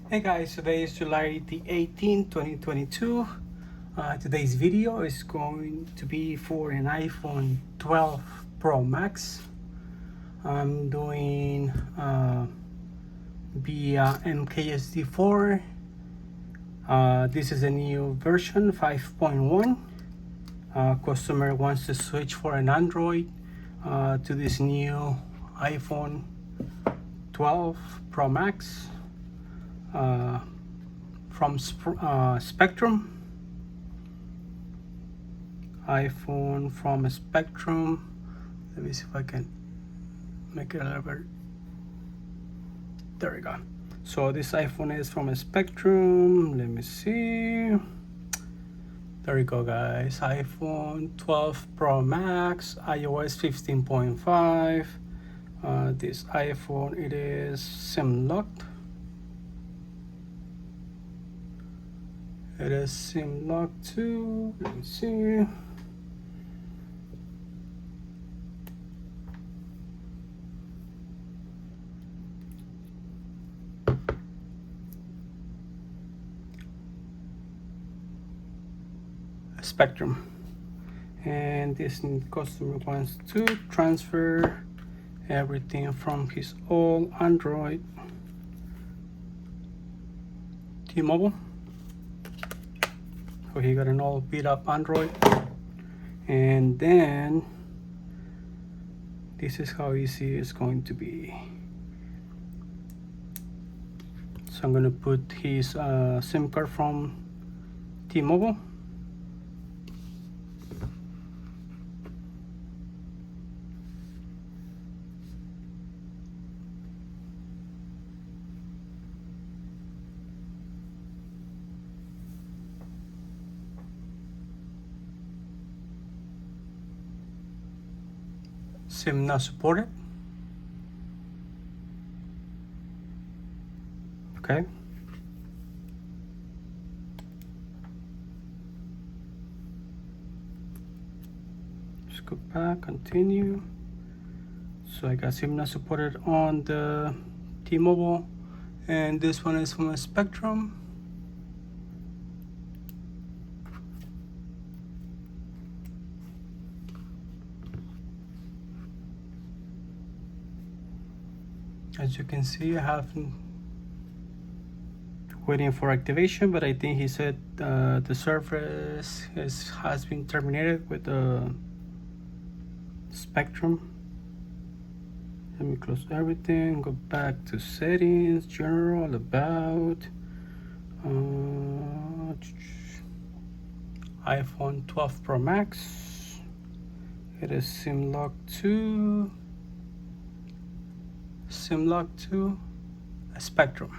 Hey guys, today is July the 18th, 2022. Today's video is going to be for an iPhone 12 Pro Max. I'm doing via Mksd4. This is a new version 5.1. Customer wants to switch for an Android to this new iPhone 12 Pro Max. From Spectrum. iPhone from Spectrum. Let me see if I can make it a little bit. There we go. So this iPhone is from a Spectrum. Let me see. There we go, guys. iPhone 12 Pro Max, iOS 15.5. This iPhone, it is SIM locked. It is SIM locked too. Let me see. Spectrum. And this customer wants to transfer everything from his old Android T-Mobile. So he got an old beat up Android, and then this is how easy it's going to be. So I'm gonna put his SIM card from T-Mobile. SIM not supported. Okay. Just go back, continue. So I got SIM not supported on the T-Mobile, and this one is from a Spectrum. As you can see, I have waiting for activation, but I think he said the service has been terminated with the Spectrum. Let me close everything, go back to settings, general, about, iPhone 12 Pro Max. It is SIM locked to a Spectrum.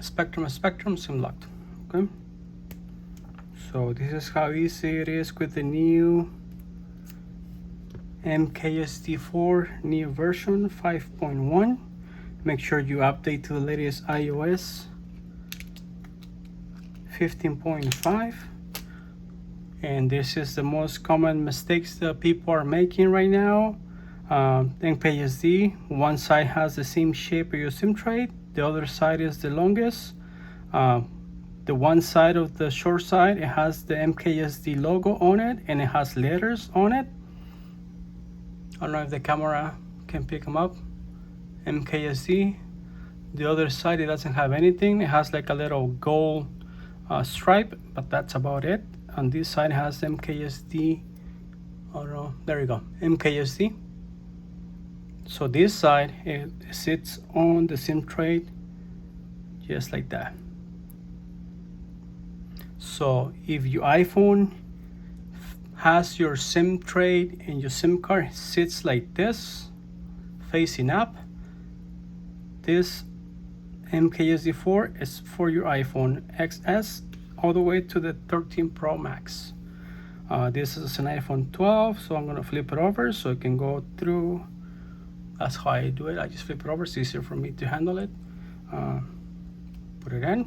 Spectrum SIM locked. Okay. So this is how easy it is with the new Mksd4 new version 5.1. Make sure you update to the latest iOS 15.5. And this is the most common mistakes that people are making right now. Mksd, one side has the same shape of your SIM tray, the other side is the longest. The one side of the short side, it has the Mksd logo on it, and it has letters on it. I don't know if the camera can pick them up. Mksd. The other side, it doesn't have anything. It has like a little gold stripe, but that's about it. On this side, it has Mksd. Oh no, there you go, Mksd. So this side, it sits on the SIM tray just like that. So if your iPhone has your SIM tray and your SIM card sits like this, facing up, this Mksd4 is for your iPhone XS all the way to the 13 Pro Max. This is an iPhone 12, so I'm gonna flip it over so I can go through. That's how I do it. I just flip it over. It's easier for me to handle it. Put it in.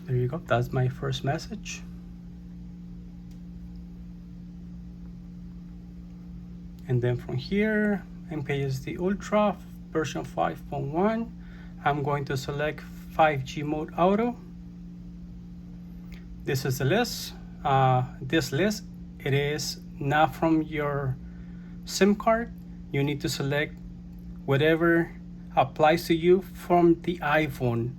There you go. That's my first message. And then from here, Mksd Ultra version 5.1, I'm going to select 5G mode auto. This is the list. This list, it is not from your SIM card. You need to select whatever applies to you from the iPhone,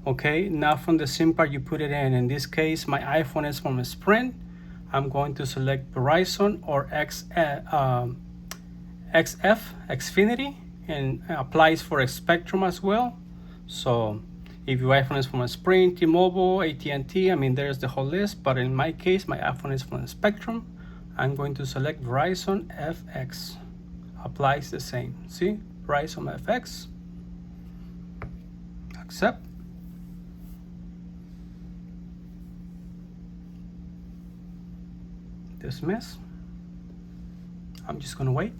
okay? Not from the SIM card you put it in. In this case, my iPhone is from Sprint. I'm going to select Verizon or Xfinity, and applies for a Spectrum as well. So if your iPhone is from a Sprint, T-Mobile, AT&T, I mean, there's the whole list. But in my case, my iPhone is from a Spectrum. I'm going to select Verizon FX. Applies the same. See, Verizon FX. Accept. Dismiss. I'm just gonna wait.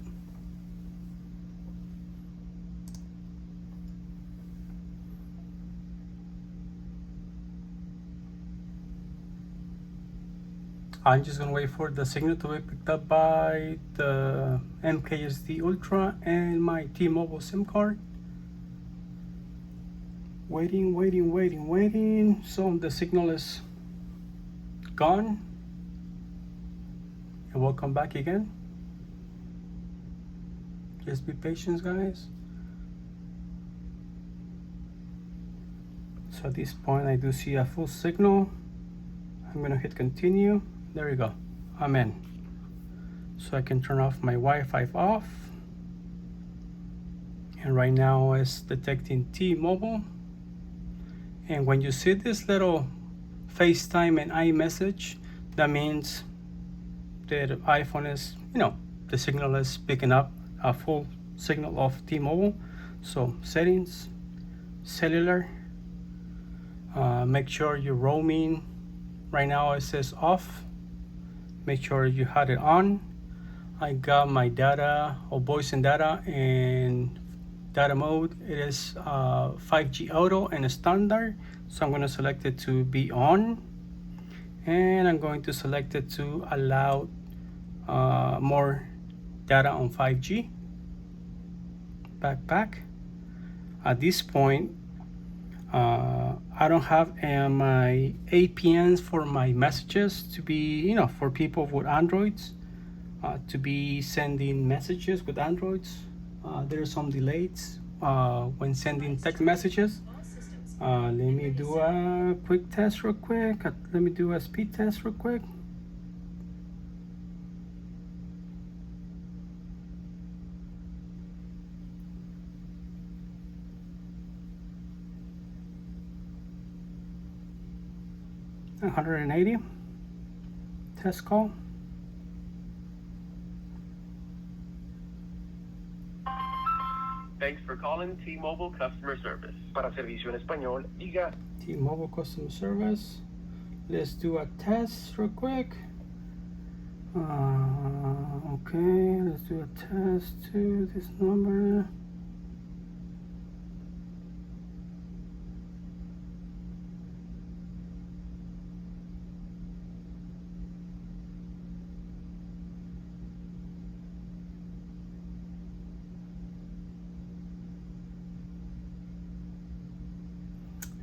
I'm just gonna wait for the signal to be picked up by the Mksd Ultra and my T-Mobile SIM card. Waiting. So the signal is gone. And we'll come back again. Just be patient, guys. So at this point, I do see a full signal. I'm gonna hit continue. There we go. I'm in. So I can turn off my Wi-Fi off. And right now it's detecting T-Mobile. And when you see this little FaceTime and iMessage, that means that the iPhone is, the signal is picking up a full signal of T-Mobile. So settings, cellular, make sure you're roaming. Right now it says off. Make sure you had it on. I got my data or voice and data in data mode. It is 5G auto and standard. So I'm going to select it to be on. And I'm going to select it to allow more data on 5G. Back. At this point, I don't have my APNs for my messages to be, for people with Androids, to be sending messages with Androids. There are some delays when sending text messages. Let me do a quick test real quick. Let me do a speed test real quick. $180 test call. Thanks for calling T-Mobile Customer Service. Para servicio en español, diga T-Mobile Customer Service. Let's do a test real quick. Okay, let's do a test to this number.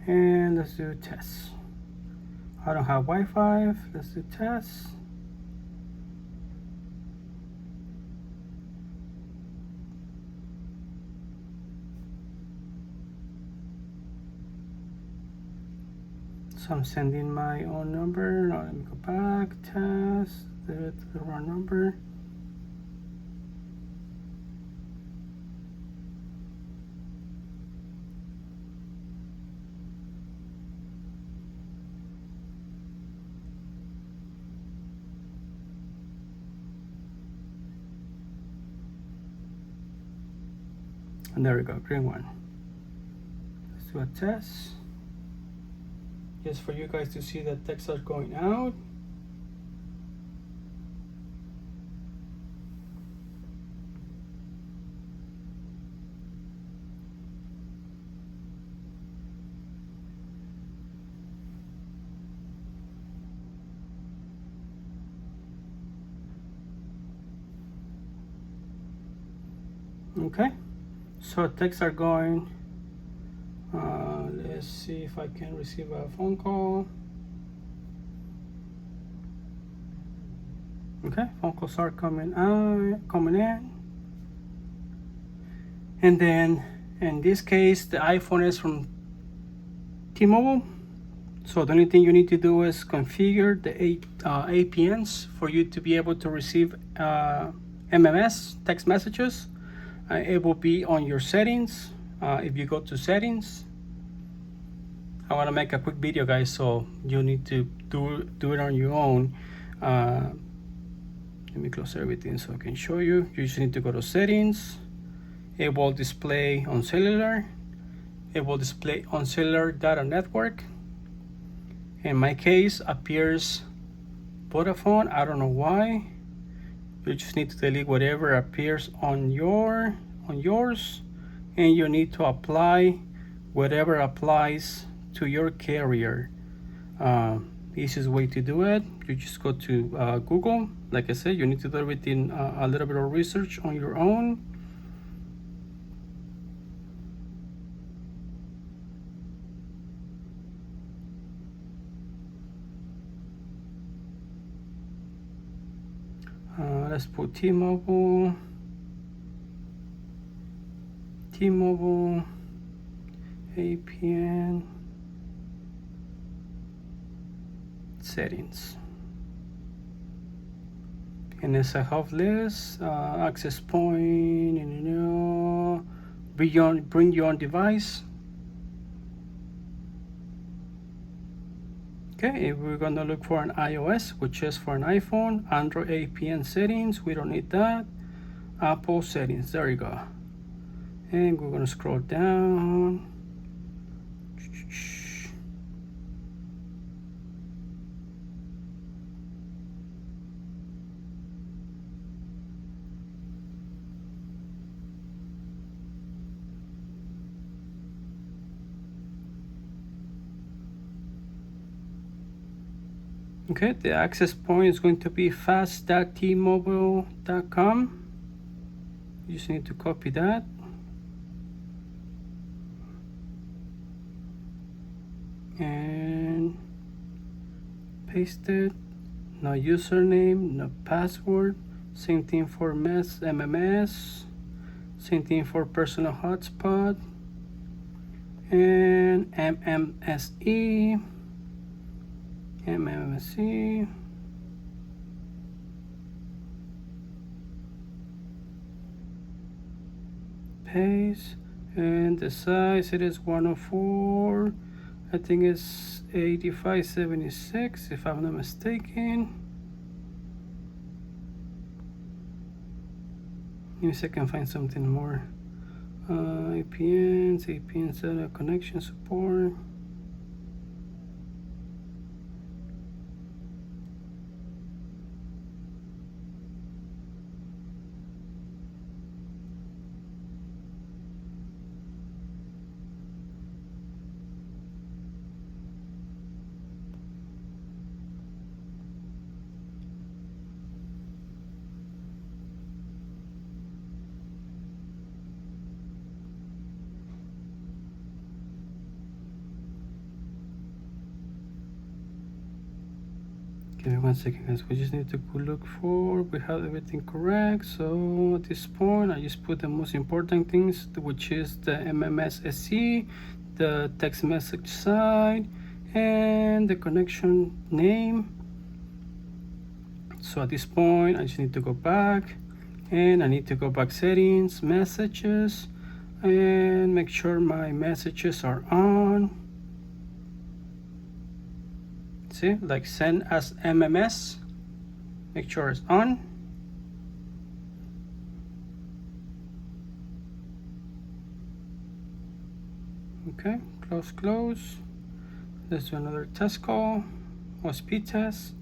And let's do a test. I don't have Wi-Fi. Let's do test. So I'm sending my own number. Now let me go back. Test. The wrong number. And there we go, green one. Let's do a test. Just for you guys to see that texts are going out. Okay, so texts are going. Let's see if I can receive a phone call. Okay, phone calls are coming in. And then in this case, the iPhone is from T-Mobile. So the only thing you need to do is configure the APNs for you to be able to receive MMS text messages. It will be on your settings. If you go to settings, I want to make a quick video, guys, so you need to do it on your own. Let me close everything so I can show you. You just need to go to settings. It will display on cellular. It will display on cellular data network. In my case, appears Vodafone. I don't know why. You just need to delete whatever appears on yours, and you need to apply whatever applies to your carrier. Easiest way to do it, you just go to Google. Like I said, you need to do everything a little bit of research on your own. Let's put T-Mobile APN settings. And as a help list, access point, bring your own device. Okay, if we're gonna look for an iOS, which is for an iPhone, Android APN settings, we don't need that. Apple settings, there you go. And we're gonna scroll down. Okay, the access point is going to be fast.tmobile.com. You just need to copy that. And paste it. No username, no password. Same thing for MMS. Same thing for personal hotspot. And MMSE. Paste, and the size, it is 104. I think it's 8576 if I'm not mistaken. Let me see if I can find something more. APN setup, connection support. Give me 1 second, guys. We just need to look for, we have everything correct. So at this point, I just put the most important things, which is the MMSSC, the text message side, and the connection name. So at this point, I just need to go back, and I need to go back settings, messages, and make sure my messages are on. See, like send as MMS, make sure it's on. Okay, close. Let's do another test call or speed test.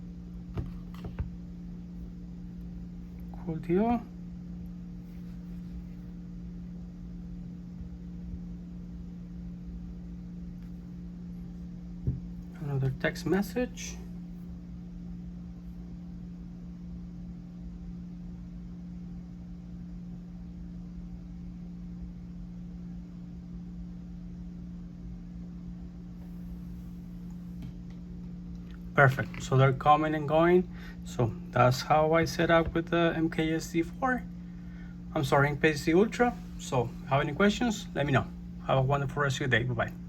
Cool deal. Another text message. Perfect. So they're coming and going. So that's how I set up with the MKSD4. I'm sorry, MKSD Ultra. So if you have any questions, let me know. Have a wonderful rest of your day. Bye-bye.